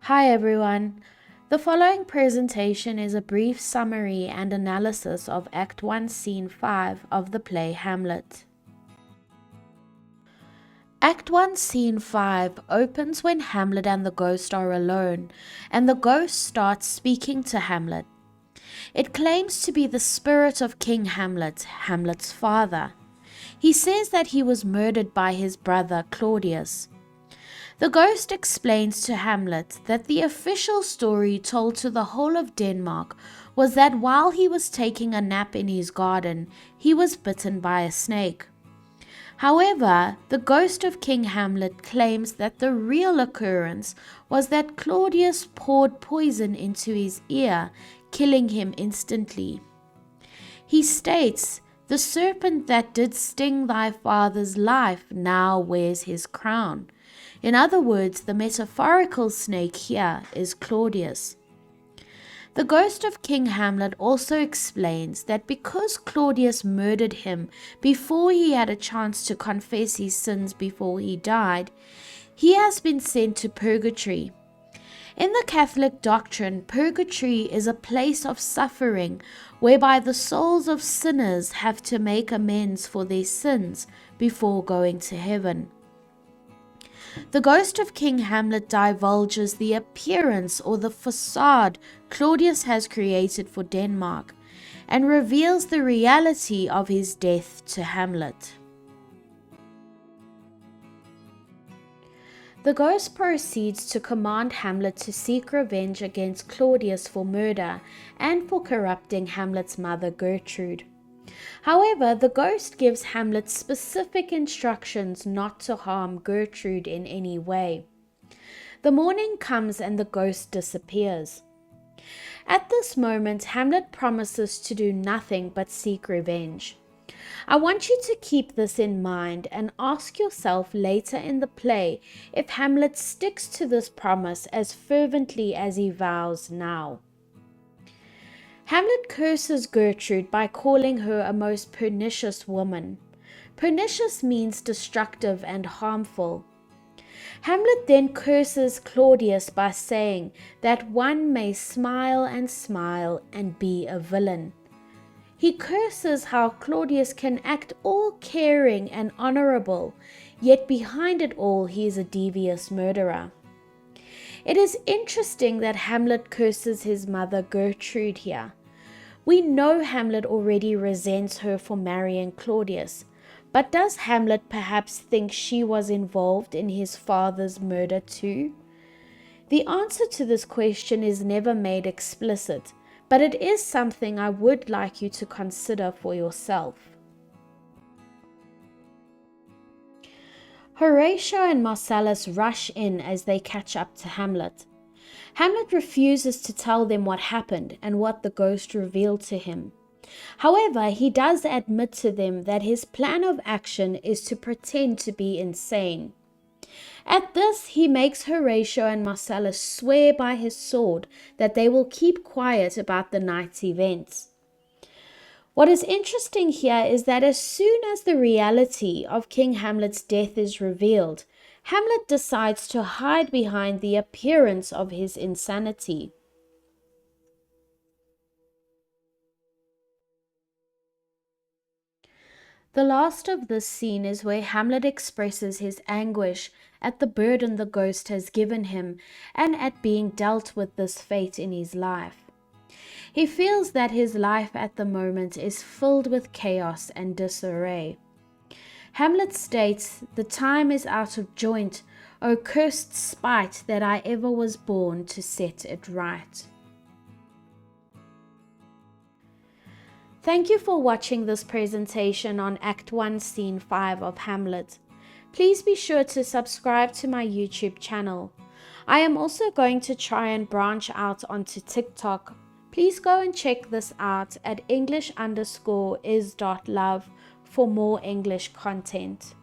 Hi everyone. The following presentation is a brief summary and analysis of Act 1, Scene 5 of the play Hamlet. Act 1, Scene 5 opens when Hamlet and the ghost are alone, and the ghost starts speaking to Hamlet. It claims to be the spirit of King Hamlet, Hamlet's father. He says that he was murdered by his brother Claudius. The ghost explains to Hamlet that the official story told to the whole of Denmark was that while he was taking a nap in his garden, he was bitten by a snake. However, the ghost of King Hamlet claims that the real occurrence was that Claudius poured poison into his ear, killing him instantly. He states, "The serpent that did sting thy father's life now wears his crown." In other words, the metaphorical snake here is Claudius. The ghost of King Hamlet also explains that because Claudius murdered him before he had a chance to confess his sins before he died, he has been sent to purgatory. In the Catholic doctrine, purgatory is a place of suffering whereby the souls of sinners have to make amends for their sins before going to heaven. The ghost of King Hamlet divulges the appearance or the facade Claudius has created for Denmark and reveals the reality of his death to Hamlet. The ghost proceeds to command Hamlet to seek revenge against Claudius for murder and for corrupting Hamlet's mother Gertrude. However, the ghost gives Hamlet specific instructions not to harm Gertrude in any way. The morning comes and the ghost disappears. At this moment, Hamlet promises to do nothing but seek revenge. I want you to keep this in mind and ask yourself later in the play if Hamlet sticks to this promise as fervently as he vows now. Hamlet curses Gertrude by calling her a most pernicious woman. Pernicious means destructive and harmful. Hamlet then curses Claudius by saying that one may smile and be a villain. He curses how Claudius can act all caring and honorable, yet behind it all he is a devious murderer. It is interesting that Hamlet curses his mother Gertrude here. We know Hamlet already resents her for marrying Claudius, but does Hamlet perhaps think she was involved in his father's murder too? The answer to this question is never made explicit, but it is something I would like you to consider for yourself. Horatio and Marcellus rush in as they catch up to Hamlet. Hamlet refuses to tell them what happened and what the ghost revealed to him. However, he does admit to them that his plan of action is to pretend to be insane. At this, he makes Horatio and Marcellus swear by his sword that they will keep quiet about the night's events. What is interesting here is that as soon as the reality of King Hamlet's death is revealed, Hamlet decides to hide behind the appearance of his insanity. The last of this scene is where Hamlet expresses his anguish at the burden the ghost has given him and at being dealt with this fate in his life. He feels that his life at the moment is filled with chaos and disarray. Hamlet states, "The time is out of joint, O cursed spite that I ever was born to set it right." Thank you for watching this presentation on Act 1, Scene 5 of Hamlet. Please be sure to subscribe to my YouTube channel. I am also going to try and branch out onto TikTok. Please go and check this out at English_is.love for more English content.